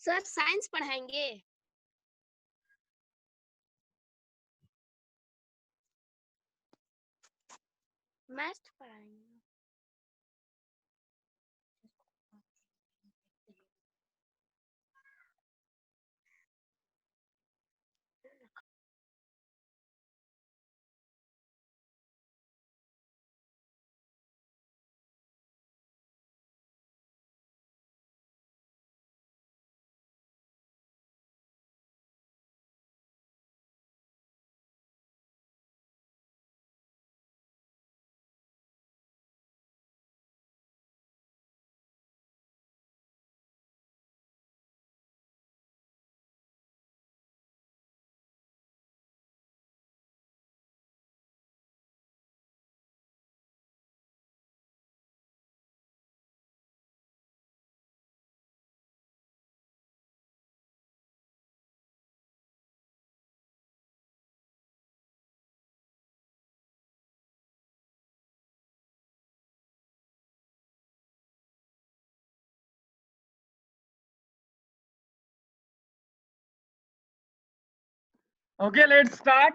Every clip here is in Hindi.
सर साइंस पढ़ाएंगे। मैथ्स पढ़ाएंगे। Okay, let's start.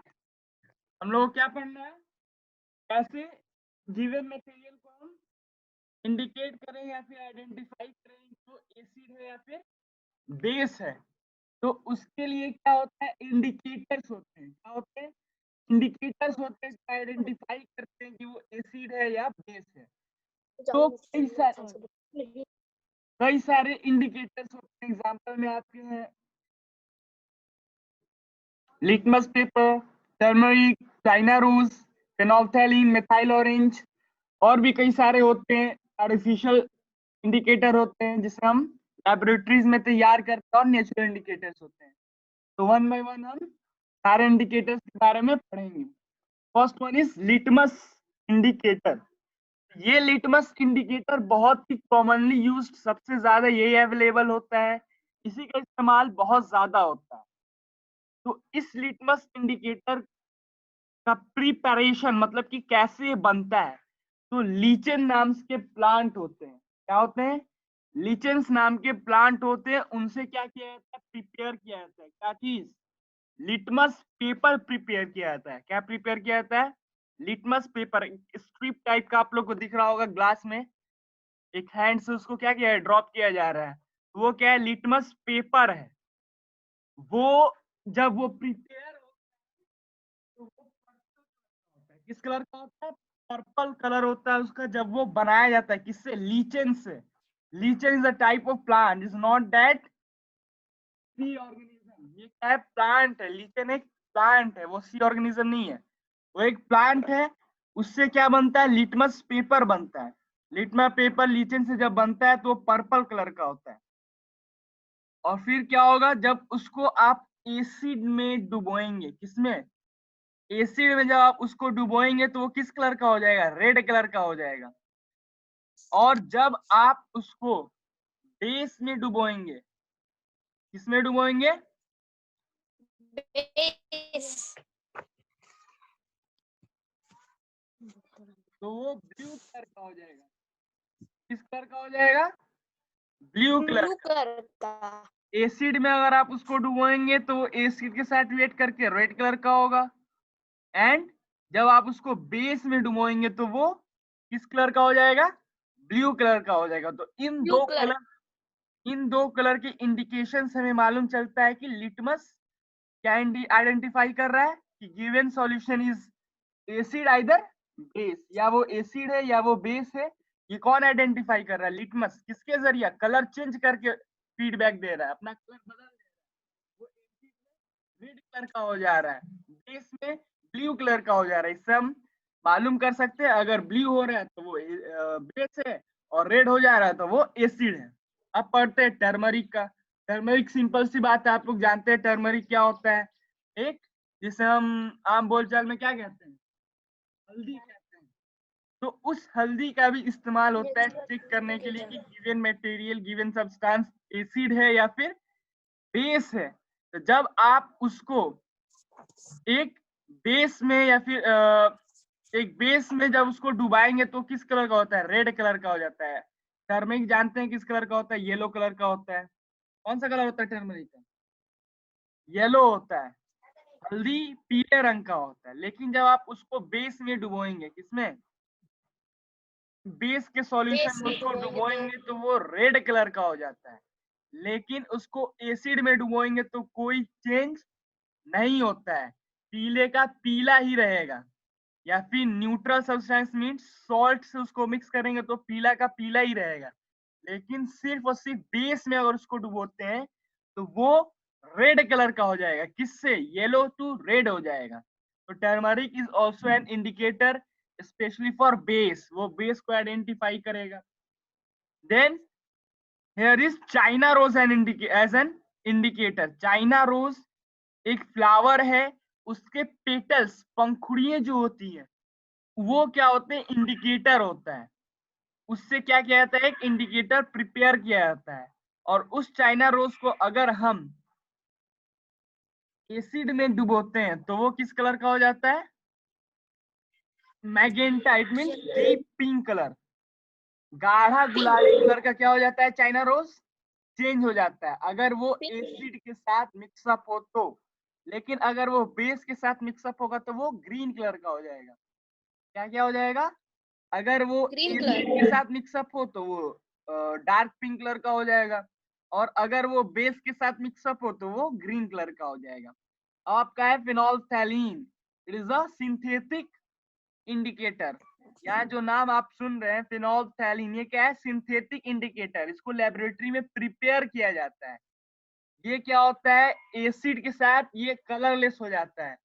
हम लोग को क्या पढ़ना है, कैसे गिवन मटेरियल को हम इंडिकेट करें या फिर आइडेंटिफाई करें जो एसिड है या फिर बेस है। तो उसके लिए क्या होता है, इंडिकेटर्स होते हैं। क्या होते हैं? इंडिकेटर्स होते हैं, आइडेंटिफाई करते हैं कि वो एसिड है या बेस है। तो कई सारे इंडिकेटर्स होते हैं। एग्जांपल में आपके हैं litmus paper, turmeric, China rose, phenolphthalein, methyl orange, और भी कई सारे होते हैं। आर्टिफिशियल इंडिकेटर होते हैं जिसे हम लैबोरेटरीज में तैयार करते हैं, और नेचुरल इंडिकेटर्स होते हैं। तो वन बाय वन हम सारे इंडिकेटर्स के बारे में पढ़ेंगे। First one is litmus indicator. ये लिटमस इंडिकेटर बहुत ही कॉमनली यूज्ड, सबसे ज्यादा यही अवेलेबल होता है, इसी का इस्तेमाल बहुत ज्यादा होता है। तो इस लिटमस इंडिकेटर का प्रिपरेशन मतलब कि कैसे ये बनता है, तो लीचेन नाम के प्लांट होते हैं। क्या होते हैं? लीचेंस नाम के प्लांट होते हैं। उनसे क्या किया जाता है, प्रिपेयर किया जाता है। क्या चीज? लिटमस पेपर प्रिपेयर किया जाता है। क्या प्रिपेयर किया जाता है? Litmus paper. स्ट्रिप टाइप का आप लोग को दिख रहा होगा ग्लास में, एक हैंड से उसको क्या किया है, ड्रॉप किया जा रहा है। तो वो क्या है, लिटमस पेपर है। वो जब वो प्रिपेयर तो वो होता है, किस कलर का होता है? पर्पल कलर होता है उसका, जब वो बनाया जाता है। किससे? लीचेन से। Lichen is a type of plant, is not that sea organism. ये क्या है? प्लांट है। लीचेन एक प्लांट है, वो सी ऑर्गेनिज्म नहीं है, वो एक प्लांट है। उससे क्या बनता है? लिटमस पेपर बनता है। लिटमस पेपर लीचेन से जब बनता है तो वो पर्पल कलर का होता है। और फिर क्या होगा, जब उसको आप एसिड में डुबोएंगे, किसमें? एसिड में जब आप उसको डुबोएंगे तो वो किस कलर का हो जाएगा? रेड कलर का हो जाएगा। और जब आप उसको बेस में डुबोएंगे, किसमें डुबोएंगे? बेस। तो वो ब्लू कलर का हो जाएगा। किस कलर का हो जाएगा? ब्लू कलर ब्लू का। कलर का। एसिड में अगर आप उसको डुबोएंगे तो वो एसिड के साथ रिएक्ट करके रेड कलर का होगा। एंड जब आप उसको बेस में डुबोएंगे तो वो किस कलर का हो जाएगा? ब्लू कलर का हो जाएगा। तो ब्लू कलर। इन दो कलर के इंडिकेशन से हमें मालूम चलता है कि लिटमस क्या आइडेंटिफाई कर रहा है कि given solution is acid either base, या वो एसिड है या वो बेस है। ये कौन आइडेंटिफाई कर रहा है? लिटमस। किसके जरिए? कलर चेंज करके फीडबैक दे रहा है, अपना कलर बदल दे रहा है। वो एसिड में रेड कलर का हो जा रहा है, बेस में ब्लू कलर का हो जा रहा है। इससे हम मालूम कर सकते हैं अगर ब्लू हो रहा है तो वो बेस है, और रेड हो जा रहा है तो वो एसिड है। अब पढ़ते हैं टर्मरिक का। टर्मरिक सिंपल सी बात है, आप लोग जानते हैं टर्मरिक क्या होता है। एक, जिसे हम आम बोलचाल में क्या कहते हैं, हल्दी कहते हैं। तो उस हल्दी का भी इस्तेमाल होता है चेक करने के लिए कि given material, given substance acid है या फिर बेस है। तो जब आप उसको एक बेस में या फिर एक बेस में जब उसको डुबाएंगे तो किस कलर का होता है? रेड कलर का हो जाता है। टर्मरिक जानते हैं किस कलर का होता है? येलो कलर का होता है। कौन सा कलर होता है टर्मरिक का? येलो होता है। हल्दी पीले रंग का होता है, लेकिन जब आप उसको बेस में डुबोएंगे, किसमें? बेस के सॉल्यूशन बेस में में उसको डुबोएंगे डुबोएंगे तो वो रेड कलर का हो जाता है, लेकिन उसको एसिड में डुबोएंगे तो कोई चेंज नहीं होता है, पीले का पीला ही रहेगा। या फिर न्यूट्रल सब्सटेंस मीन्स सॉल्ट से उसको मिक्स करेंगे तो पीला का पीला ही रहेगा, लेकिन सिर्फ और सिर्फ बेस में अगर उसको डुबोते हैं तो वो रेड कलर का हो जाएगा। किससे? येलो टू रेड हो जाएगा। तो turmeric is also an indicator specially for base, वो बेस को आइडेंटिफाई करेगा। Then here is china rose as an indicator. China rose एक फ्लावर है, उसके पेटल्स पंखुड़ियां जो होती है वो क्या होते हैं? इंडिकेटर होता है। उससे क्या किया जाता है? एक इंडिकेटर प्रिपेयर किया जाता है। और उस चाइना रोज को अगर हम एसिड में डुबोते हैं तो वो किस कलर का हो जाता है? Magenta, it means deep pink colour. गाढ़ा गुलाबी कलर का क्या हो जाता है? चाइना रोज चेंज हो जाता है अगर वो एसिड के साथ मिक्सअप हो तो। लेकिन अगर वो बेस के साथ मिक्सअप होगा तो वो ग्रीन कलर का हो जाएगा। क्या क्या हो जाएगा? अगर वो ग्रीन एसिड कलर। के साथ मिक्सअप हो तो वो डार्क पिंक कलर का हो जाएगा, और अगर वो बेस के साथ मिक्सअप हो तो वो ग्रीन कलर का हो जाएगा। अब आपका है phenolphthalein. It is a synthetic indicator. यहाँ जो नाम आप सुन रहे हैं फिनोल्फथैलीन, ये क्या है? Synthetic indicator. इसको लेबोरेटरी में प्रिपेयर किया जाता है। ये क्या होता है? एसिड के साथ ये कलरलेस हो जाता है,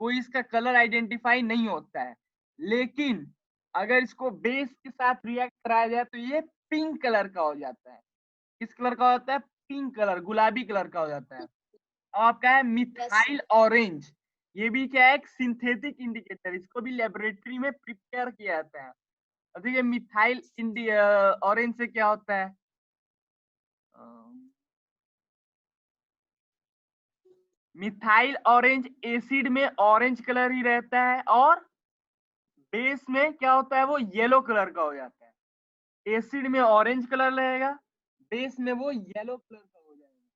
कोई इसका कलर आइडेंटिफाई नहीं होता है। लेकिन अगर इसको बेस के साथ रिएक्ट कराया जाए तो ये पिंक कलर का हो जाता है। किस कलर का होता है? पिंक कलर, गुलाबी कलर का हो जाता है। अब आपका है मिथाइल ऑरेंज। ये भी क्या है? एक सिंथेटिक इंडिकेटर। इसको भी लेबोरेटरी में प्रिपेयर किया जाता है। अब देखिए मिथाइल ऑरेंज से क्या होता है? मिथाइल ऑरेंज एसिड में ऑरेंज कलर ही रहता है, और बेस में क्या होता है? वो येलो कलर का हो जाता है। एसिड में ऑरेंज कलर रहेगा, बेस में वो येलो कलर का हो जाएगा।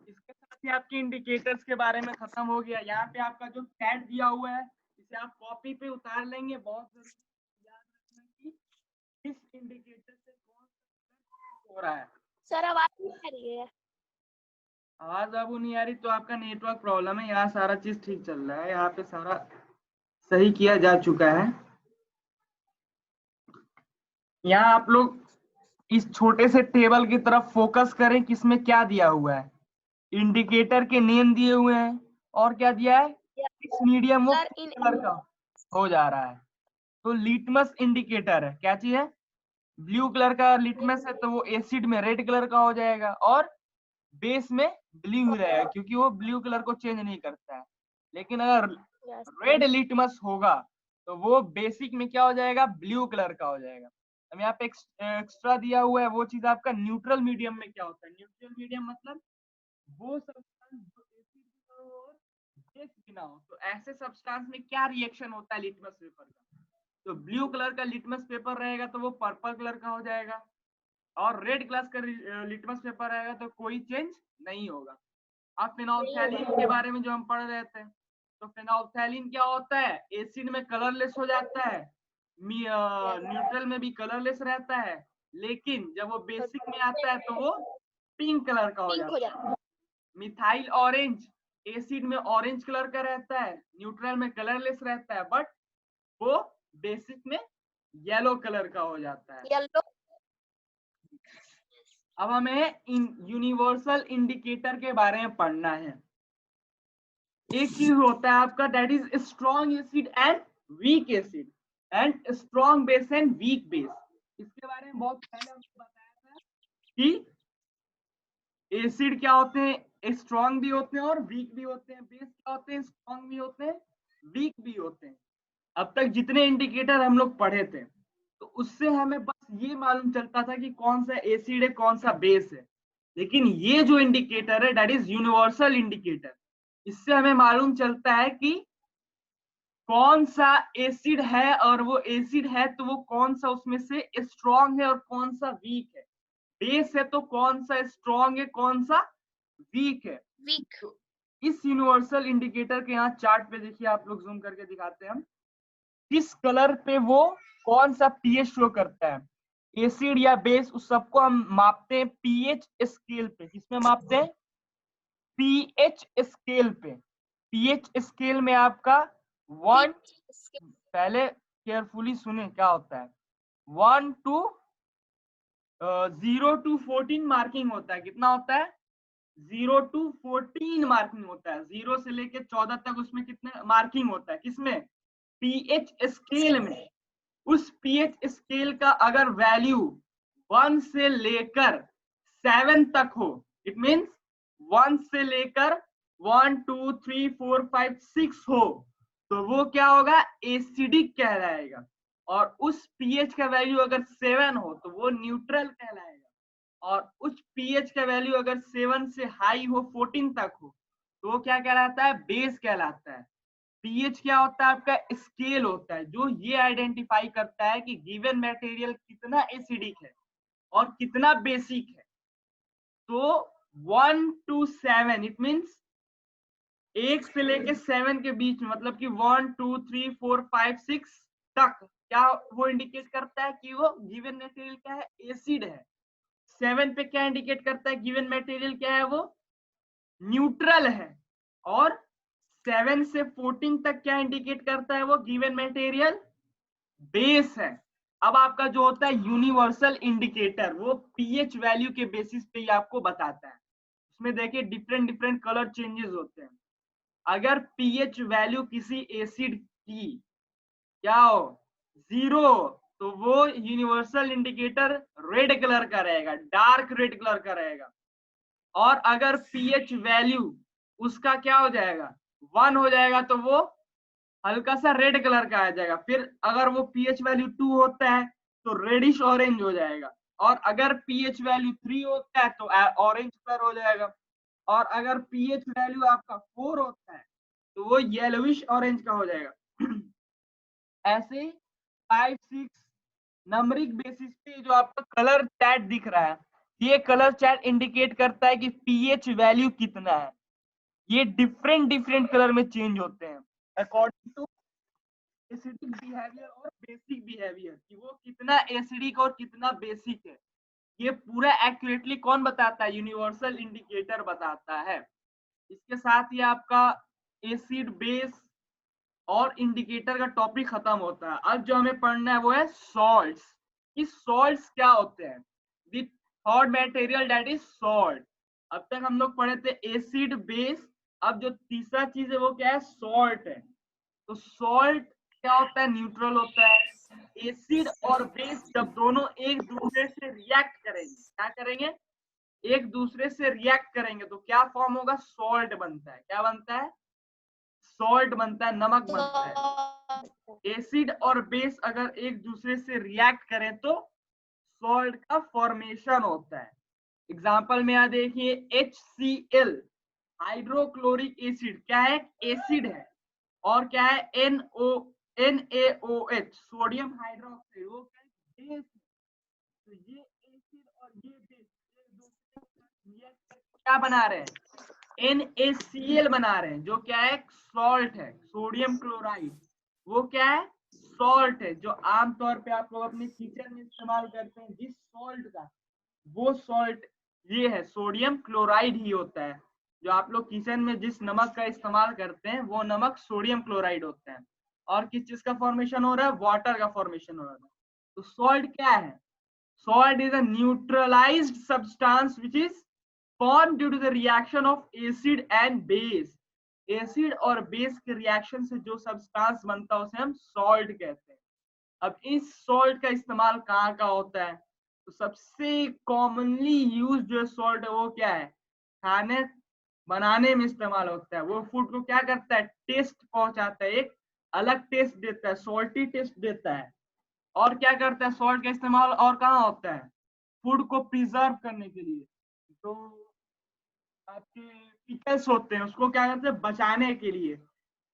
इसके साथ ही आपके इंडिकेटर्स के बारे में खत्म हो गया। यहाँ पे आपका जो चैट दिया हुआ है इसे आप कॉपी पे उतार लेंगे। बहुत जरूरी याद रखना कि किस इंडिकेटर से कौन सा हो रहा है। सर आवाज नहीं आ रही है। आवाज आपको नहीं आ रही तो आपका नेटवर्क प्रॉब्लम है। यहाँ सारा चीज ठीक चल रहा है, यहाँ पे सारा सही किया जा चुका है। यहाँ आप लोग इस छोटे से टेबल की तरफ फोकस करें, किसमें क्या दिया हुआ है। इंडिकेटर के नेम दिए हुए हैं, और क्या दिया है? इस मीडियम वो सर पिंक कलर का हो जा रहा है। तो लिटमस इंडिकेटर है, क्या चीज है? ब्लू कलर का लिटमस है तो वो एसिड में रेड कलर का हो जाएगा, और बेस में ब्लू ही रहेगा क्योंकि वो ब्लू कलर को चेंज नहीं करता है। लेकिन अगर रेड लिटमस होगा तो वो बेसिक में क्या हो जाएगा? ब्लू कलर का हो जाएगा। अब यहाँ पे एक्स्ट्रा दिया हुआ है वो चीज आपका न्यूट्रल मीडियम में क्या होता है। न्यूट्रल मीडियम मतलब वो सब्सटेंस जो एसिड भी ना हो और बेस भी ना हो, तो ऐसे सब्सटेंस में क्या रिएक्शन होता है लिटमस पेपर का? तो ब्लू कलर का लिटमस पेपर रहेगा तो वो पर्पल कलर का हो जाएगा, और रेड कलर का लिटमस पेपर रहेगा तो कोई चेंज नहीं होगा। अब फिनोल्फथैलीन के बारे में जो हम पढ़ रहे थे, तो फिनोल्फथैलीन क्या होता है? एसिड में कलरलेस हो जाता है, न्यूट्रल में भी कलरलेस रहता है, लेकिन जब वो बेसिक में आता है तो वो पिंक कलर का हो पिंक हो जाता है। जाता है। मिथाइल ऑरेंज एसिड में ऑरेंज कलर का रहता है, न्यूट्रल में कलरलेस रहता है, बट वो बेसिक में येलो कलर का हो जाता है। येलो। अब हमें इन यूनिवर्सल इंडिकेटर के बारे में पढ़ना है। एक चीज होता है आपका, that is strong acid and weak acid, and strong base and weak base. इसके बारे में बहुत पहले हमने बताया था कि एसिड क्या होते हैं? स्ट्रॉन्ग भी होते हैं और वीक भी होते हैं। बेस क्या होते हैं? स्ट्रॉन्ग भी होते हैं, वीक भी होते हैं। अब तक जितने इंडिकेटर हम लोग पढ़े थे तो उससे हमें बस ये मालूम चलता था कि कौन सा एसिड है कौन सा बेस है, लेकिन ये जो इंडिकेटर है दैट इज यूनिवर्सल इंडिकेटर। इससे हमें मालूम चलता है कि कौन सा एसिड है, और वो एसिड है तो वो कौन सा उसमें से स्ट्रॉन्ग है और कौन सा वीक है। बेस है तो कौन सा स्ट्रॉन्ग है, कौन सा वीक है। वीक। इस यूनिवर्सल इंडिकेटर के यहाँ चार्ट पे देखिए, आप लोग जूम करके दिखाते हैं हम, किस कलर पे वो कौन सा पीएच शो करता है, एसिड या बेस, उस सबको हम मापते हैं पीएच स्केल पे। किसमें मापते हैं? पीएच स्केल पे। पीएच स्केल में आपका 1, पहले केयरफुली सुने क्या होता है, 1 to 0 to 14 मार्किंग होता है। कितना होता है? 0 to 14 मार्किंग होता है। 0 से लेके 14 तक उसमें कितने मार्किंग होता है? किसमें? पीएच स्केल में। उस पीएच स्केल का अगर वैल्यू 1 से लेकर 7 तक हो, इट मीन्स 1 से लेकर 1 2 3 4 5 6 हो, तो वो क्या होगा? एसिडिक कहलाएगा। और उस पीएच का वैल्यू अगर 7 हो तो वो न्यूट्रल कहलाएगा। और उस पीएच का वैल्यू अगर 7 से हाई हो, 14 तक हो, तो वो क्या कहलाता है? बेस कहलाता है। पीएच क्या होता है? आपका स्केल होता है जो ये आइडेंटिफाई करता है कि गिवन मटेरियल कितना एसिडिक है और कितना बेसिक है। तो 1 to 7 इट मीन्स 1 से लेके 7 के बीच में, मतलब कि 1 2 3 4 5 6 तक क्या वो इंडिकेट करता है कि वो गिवन मटेरियल क्या है? एसिड है। 7 पे क्या इंडिकेट करता है? गिवन मटेरियल क्या है? वो न्यूट्रल है। और 7 से 14 तक क्या इंडिकेट करता है? वो गिवन मटेरियल बेस है। अब आपका जो होता है यूनिवर्सल इंडिकेटर, वो पीएच वैल्यू के बेसिस पे ही आपको बताता है। उसमें देखिए डिफरेंट डिफरेंट कलर चेंजेस होते हैं। अगर पीएच वैल्यू किसी एसिड की क्या हो? 0, तो वो यूनिवर्सल इंडिकेटर रेड कलर का रहेगा, डार्क रेड कलर का रहेगा। और अगर पीएच वैल्यू उसका क्या हो जाएगा? 1 हो जाएगा, तो वो हल्का सा रेड कलर का आ जाएगा। फिर अगर वो पीएच वैल्यू 2 होता है तो रेडिश ऑरेंज हो जाएगा। और अगर पीएच वैल्यू 3 होता है तो ऑरेंज कलर हो जाएगा। और अगर पीएच वैल्यू आपका 4 होता है तो वो येलोविश ऑरेंज का हो जाएगा। ऐसे 5 6 नंबरिक बेसिस पे जो आपका कलर चार्ट दिख रहा है, ये कलर चार्ट इंडिकेट करता है कि पीएच वैल्यू कितना है। ये डिफरेंट डिफरेंट कलर में चेंज होते हैं अकॉर्डिंग टू एसिडिक बिहेवियर और बेसिक बिहेवियर, कि वो कितना एसिडिक और कितना बेसिक है। ये पूरा एक्यूरेटली कौन बताता है? यूनिवर्सल इंडिकेटर बताता है। इसके साथ ही आपका एसिड बेस और इंडिकेटर का टॉपिक खत्म होता है। अब जो हमें पढ़ना है वो है सॉल्ट्स। कि सॉल्ट्स क्या होते हैं? The third material that is salt. अब तक हम लोग पढ़े थे एसिड बेस, अब जो तीसरा चीज है वो क्या है? सॉल्ट है। तो सॉल्ट क्या होता है? न्यूट्रल होता है। एसिड और बेस जब दोनों एक दूसरे से रिएक्ट करेंगे, क्या करेंगे? एक दूसरे से रिएक्ट करेंगे तो क्या फॉर्म होगा? सॉल्ट बनता है। क्या बनता है? सॉल्ट बनता है, नमक बनता है। एसिड और बेस अगर एक दूसरे से रिएक्ट करें तो सॉल्ट का फॉर्मेशन होता है। एग्जांपल में यहाँ देखिए HCl, हाइड्रोक्लोरिक एसिड क्या है? एसिड है। और क्या है? NaOH, सोडियम हाइड्रोक्साइड, वो क्या है? बेस है। तो ये एसिड और ये बेस एक दूसरे के साथ रिएक्ट करके क्या बना रहे हैं? NaCl बना रहे हैं, जो क्या है? सॉल्ट है। सोडियम क्लोराइड वो क्या है? सॉल्ट है, जो आमतौर पे आप लोग अपने किचन में इस्तेमाल करते हैं जिस सॉल्ट का, वो सॉल्ट ये है, सोडियम क्लोराइड ही होता है। जो आप लोग किचन में जिस नमक का इस्तेमाल करते हैं वो नमक सोडियम क्लोराइड होता है। और किस चीज का फॉर्मेशन हो रहा है? वाटर का फॉर्मेशन हो रहा है। तो सॉल्ट क्या है? Salt is a neutralized substance which is formed due to the reaction of acid and base. Acid और बेस के रिएक्शन से जो सब्सटेंस बनता है उसे हम सॉल्ट कहते हैं। अब इस सॉल्ट का इस्तेमाल कहाँ का होता है? तो सबसे कॉमनली यूज जो सॉल्ट है वो क्या है? खाने बनाने में इस्तेमाल होता है। वो फूड को क्या करता है? टेस्ट पहुंचाता है, एक अलग टेस्ट देता है, सॉल्टी टेस्ट देता है। और क्या करता है? सॉल्ट का इस्तेमाल और कहाँ होता है? फूड को प्रिजर्व करने के लिए। तो आपके पिकल्स होते हैं उसको क्या करते हैं? बचाने के लिए।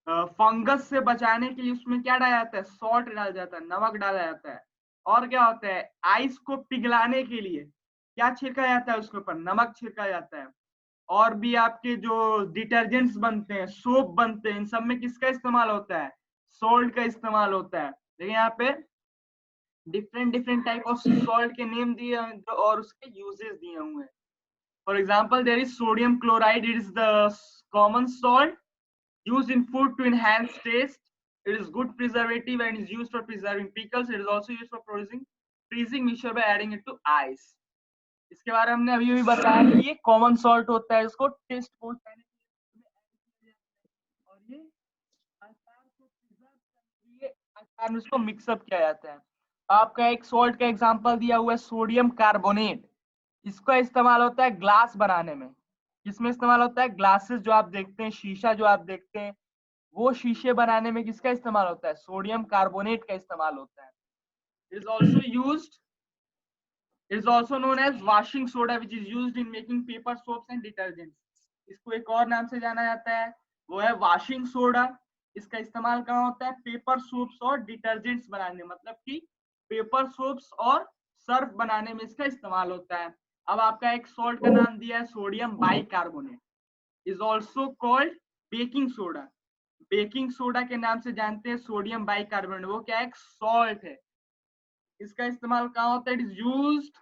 फंगस से बचाने के लिए उसमें क्या डाला जाता है, सॉल्ट डाला जाता है, नमक डाला जाता है। और क्या होता है, आइस को पिघलाने के लिए क्या छिड़का जाता है, उसके ऊपर नमक छिड़का जाता है। और भी आपके जो डिटर्जेंट्स बनते हैं, सोप बनते हैं, इन सब में किसका इस्तेमाल होता है, सॉल्ट का इस्तेमाल होता है। देखिए यहाँ पे different different type of salt के नेम दिए हैं और उसके यूजेस दिए हुए हैं। For example there is sodium chloride, it is the common salt used in food to enhance taste. It is good preservative and is used for preserving pickles. It is also used for producing freezing mixture by adding it to ice. इसके बारे में हमने अभी बताया कि ये कॉमन सॉल्ट होता है, इसको टेस्ट पहुंचाने के लिए और ये अचार को प्रिजर्व करने के लिए अचार में उसको मिक्सअप किया जाता है। आपका एक सॉल्ट का एग्जांपल दिया हुआ है सोडियम कार्बोनेट, इसका इस्तेमाल होता है ग्लास बनाने में। किसमें इस्तेमाल होता है, ग्लासेस जो आप देखते हैं, शीशा जो आप देखते हैं, वो शीशे बनाने में किसका इस्तेमाल होता है, सोडियम कार्बोनेट का इस्तेमाल होता है। It is also known as washing soda which is used in making paper soaps and detergents. इसको एक और नाम से जाना जाता है, वो है वॉशिंग सोडा। इसका इस्तेमाल कहाँ होता है, पेपर सोप्स और डिटर्जेंट्स बनाने, मतलब कि पेपर सोप्स और सर्फ बनाने में इसका इस्तेमाल होता है। अब आपका एक सॉल्ट का नाम दिया है sodium bicarbonate, is also called baking soda. Baking soda के नाम से जानते हैं सोडियम बाइकार्बोनेट, वो क्या है, एक सॉल्ट है। इसका इस्तेमाल कहाँ होता है, it is used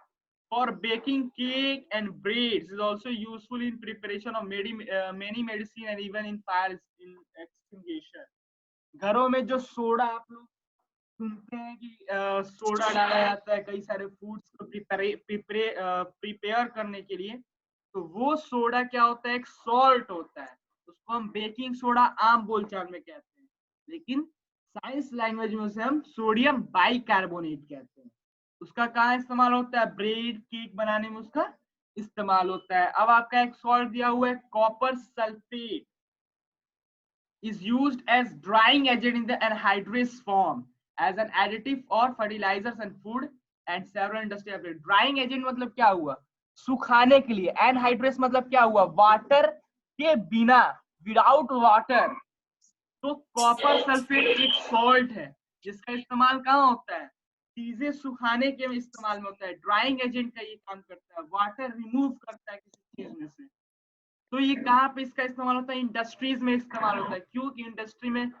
for baking cake and breads, is also useful in preparation of many medicine and even in fire extinguisher. घरों में जो सोडा आप लोग सुनते हैं कि सोडा डाला जाता है कई सारे फूड्स को प्रिपेयर करने के लिए, तो वो सोडा क्या होता है, एक सॉल्ट होता है। उसको हम बेकिंग सोडा आम बोलचाल में कहते हैं, लेकिन साइंस लैंग्वेज में उसे हम सोडियम बाइकार्बोनेट कहते हैं। उसका कहाँ इस्तेमाल होता है, ब्रेड केक बनाने में उसका इस्तेमाल होता है। अब आपका एक सॉल्ट दिया हुआ है copper sulphate, is used as drying agent in the anhydrous form as an additive or fertilizers and food and several industrial applications. Drying agent मतलब क्या हुआ, सुखाने के लिए। anhydrous मतलब क्या हुआ, वाटर के बिना, विदाउट वाटर। तो कॉपर सल्फेट एक सॉल्ट है जिसका इस्तेमाल कहाँ होता है, चीजें सुखाने के इस्तेमाल में होता है। ड्राइंग एजेंट का ये काम करता है, वाटर रिमूव करता है किसी चीज में से। तो ये कहाँ पे इसका इस्तेमाल होता है, इंडस्ट्रीज में इस्तेमाल होता है। क्योंकि इंडस्ट्री में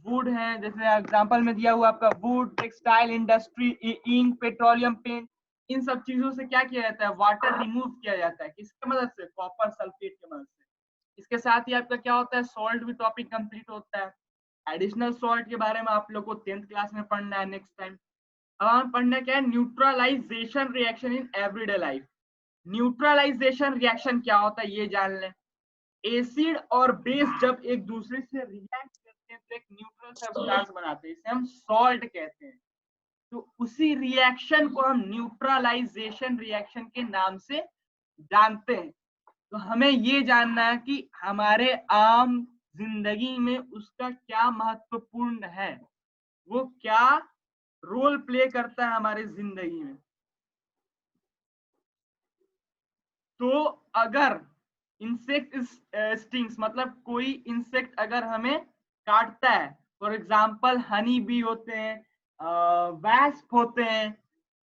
वुड है, जैसे एग्जांपल में दिया हुआ आपका wood, textile industry, ink, petroleum, paint, इन सब चीजों से क्या किया जाता है, वाटर रिमूव किया जाता है। किसकी मदद से, कॉपर सल्फेट की मदद से। इसके साथ ही आपका क्या होता है, सॉल्ट भी टॉपिक कंप्लीट होता है। एडिशनल सॉल्ट के बारे में आप लोग को 10th क्लास में पढ़ना है नेक्स्ट टाइम। अब हम पढ़ना क्या है, neutralisation reaction in everyday life. Neutralisation reaction क्या होता है ये जान लें। एसिड और बेस जब एक दूसरे से रिएक्ट करते हैं तो एक न्यूट्रल सब्सटेंस बनाते हैं, इसे हम सॉल्ट कहते हैं। तो उसी रिएक्शन को हम न्यूट्रलाइजेशन रिएक्शन के नाम से जानते हैं। तो हमें ये जानना है कि हमारे आम जिंदगी में उसका क्या महत्वपूर्ण है, वो क्या रोल प्ले करता है हमारे जिंदगी में। तो अगर इंसेक्ट स्टिंग्स, मतलब कोई इंसेक्ट अगर हमें काटता है, फॉर एग्जाम्पल हनी बी होते हैं, वैस्प होते हैं,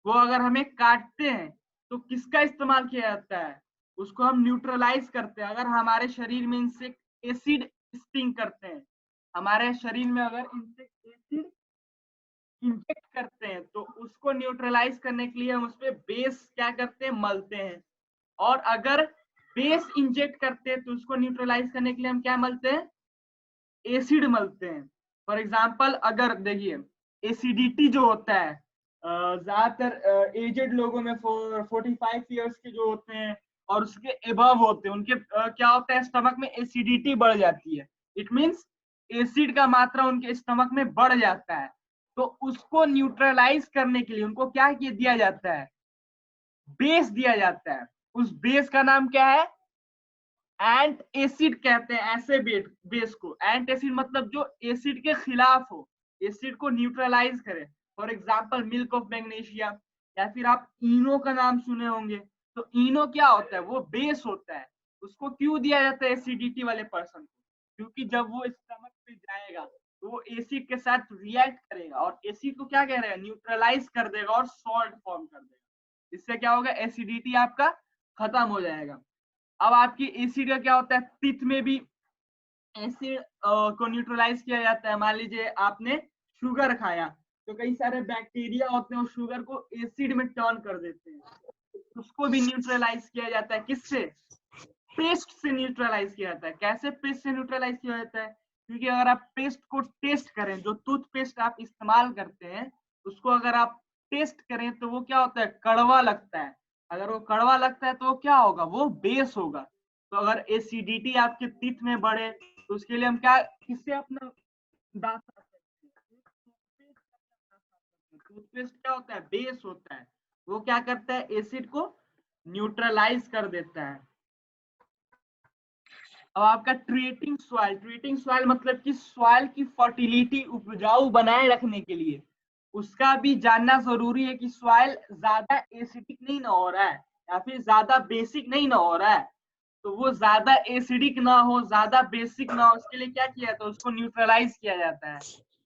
वो अगर हमें काटते हैं तो किसका इस्तेमाल किया जाता है, उसको हम न्यूट्रलाइज करते हैं। अगर हमारे शरीर में इंसेक्ट एसिड स्टिंग करते हैं, हमारे शरीर में अगर इंसेक्ट एसिड इंजेक्ट करते हैं तो उसको न्यूट्रलाइज करने के लिए हम उस पर बेस क्या करते हैं, मलते हैं। और अगर बेस इंजेक्ट करते हैं तो उसको न्यूट्रलाइज करने के लिए हम क्या मलते हैं, एसिड मलते हैं। फॉर एग्जांपल अगर देखिए एसिडिटी जो होता है, ज्यादातर एजेड लोगों में 45 इयर्स के जो होते हैं और उसके एबव होते हैं, उनके क्या होता है, स्टमक में एसिडिटी बढ़ जाती है। इट मींस एसिड का मात्रा उनके स्टमक में बढ़ जाता है। तो उसको न्यूट्रलाइज करने के लिए उनको क्या दिया जाता है, बेस दिया जाता है। उस बेस का नाम क्या है, एंट एसिड कहते हैं। ऐसे बेस को एंट एसिड मतलब जो एसिड के खिलाफ हो, एसिड को न्यूट्रलाइज करे। For example milk of magnesia, या फिर आप इनो का नाम सुने होंगे। तो इनो क्या होता है, वो बेस होता है। उसको क्यों दिया जाता है एसिडिटी वाले पर्सन को, क्योंकि जब वो स्टमक पे जाएगा तो वो एसिड के साथ रिएक्ट करेगा और एसिड को क्या करेगा, न्यूट्रलाइज कर देगा और सॉल्ट फॉर्म कर देगा। इससे क्या होगा, एसिडिटी आपका खत्म हो जाएगा। अब आपकी एसिड का क्या होता है, पित्त में भी एसिड को न्यूट्रलाइज किया जाता है। मान लीजिए आपने शुगर खाया तो कई सारे बैक्टीरिया होते हैं, शुगर को एसिड में टर्न कर देते हैं, उसको भी न्यूट्रलाइज किया जाता है। किससे, पेस्ट से न्यूट्रलाइज किया जाता है। कैसे पेस्ट से न्यूट्रलाइज किया जाता है, क्योंकि अगर आप पेस्ट को टेस्ट करें, जो टूथपेस्ट आप इस्तेमाल करते हैं उसको अगर आप टेस्ट करें तो वो क्या होता है, कड़वा लगता है। अगर वो कड़वा लगता है तो वो क्या होगा, वो बेस होगा। तो अगर एसिडिटी आपके टीथ में बढ़े तो उसके लिए हम क्या, किससे अपना दांत साफ करते हैं, टूथपेस्ट क्या होता है, बेस होता है। वो क्या करता है, एसिड को न्यूट्रलाइज कर देता है। अब आपका ट्रीटिंग सॉइल मतलब कि सॉइल की फर्टिलिटी, उपजाऊ बनाए रखने के लिए उसका भी जानना जरूरी है कि सॉइल ज्यादा एसिडिक नहीं ना हो रहा है या फिर ज्यादा बेसिक नहीं ना हो रहा है। तो वो ज्यादा एसिडिक ना हो, ज्यादा बेसिक ना हो, उसके लिए क्या किया जाता है, उसको न्यूट्रलाइज किया जाता है।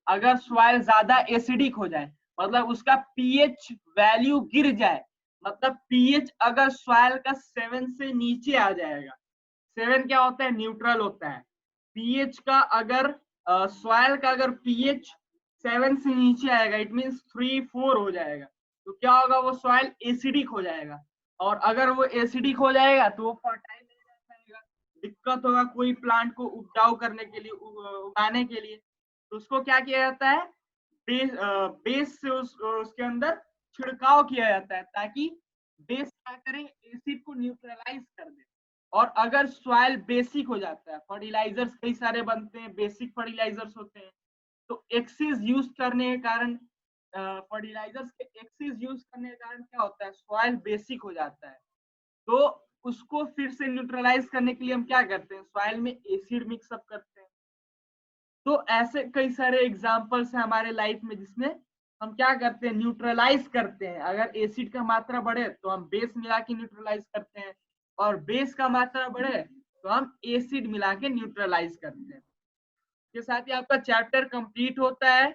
अगर सॉइल ज्यादा एसिडिक हो जाए, मतलब उसका पीएच वैल्यू गिर जाए, मतलब पीएच अगर सॉइल का 7 से नीचे आ जाएगा, 7 क्या होता है, न्यूट्रल होता है। पीएच का अगर सॉइल का अगर पीएच 7 से नीचे आएगा, इट मींस 3-4 हो जाएगा, तो क्या होगा, वो सॉइल एसिडिक हो जाएगा। और अगर वो एसिडिक हो जाएगा तो वो फर्टाइल नहीं रह पाएगा, दिक्कत होगा कोई प्लांट को उपजाऊ करने के लिए, उगाने के लिए। तो उसको क्या किया जाता है, बेस से उसके अंदर छिड़काव किया जाता है ताकि बेस क्या करे, एसिड को न्यूट्रलाइज कर दे। और अगर सॉइल बेसिक हो जाता है, फर्टिलाइजर्स कई सारे बनते हैं, बेसिक फर्टिलाइजर्स होते हैं, तो एक्सेस यूज करने के कारण, फर्टिलाइजर्स के एक्सेस यूज करने के कारण क्या होता है, सॉइल बेसिक हो जाता है। तो उसको फिर से न्यूट्रलाइज करने के लिए हम क्या करते हैं, सॉइल में एसिड मिक्सअप करते हैं। तो ऐसे कई सारे एग्जाम्पल्स हैं हमारे लाइफ में जिसमें हम क्या करते हैं, न्यूट्रलाइज करते हैं। अगर एसिड का मात्रा बढ़े तो हम बेस मिला के न्यूट्रलाइज करते हैं, और बेस का मात्रा बढ़े तो हम एसिड मिला के न्यूट्रलाइज करते हैं। इसके साथ ही आपका चैप्टर कंप्लीट होता है।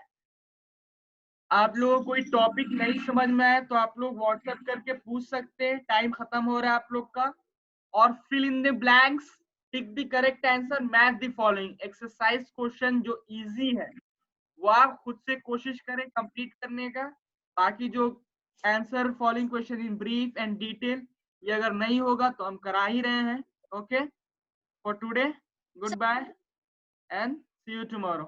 आप लोगों को कोई टॉपिक नहीं समझ में आए तो आप लोग व्हाट्सएप करके पूछ सकते हैं। टाइम खत्म हो रहा है आप लोग का। और fill in the blanks, tick the correct answer, match the following. Exercise question जो इजी है वो आप खुद से कोशिश करें कंप्लीट करने का। बाकी जो answer following question in brief and detail, ये अगर नहीं होगा तो हम करा ही रहे हैं। Okay, for today good bye and see you tomorrow.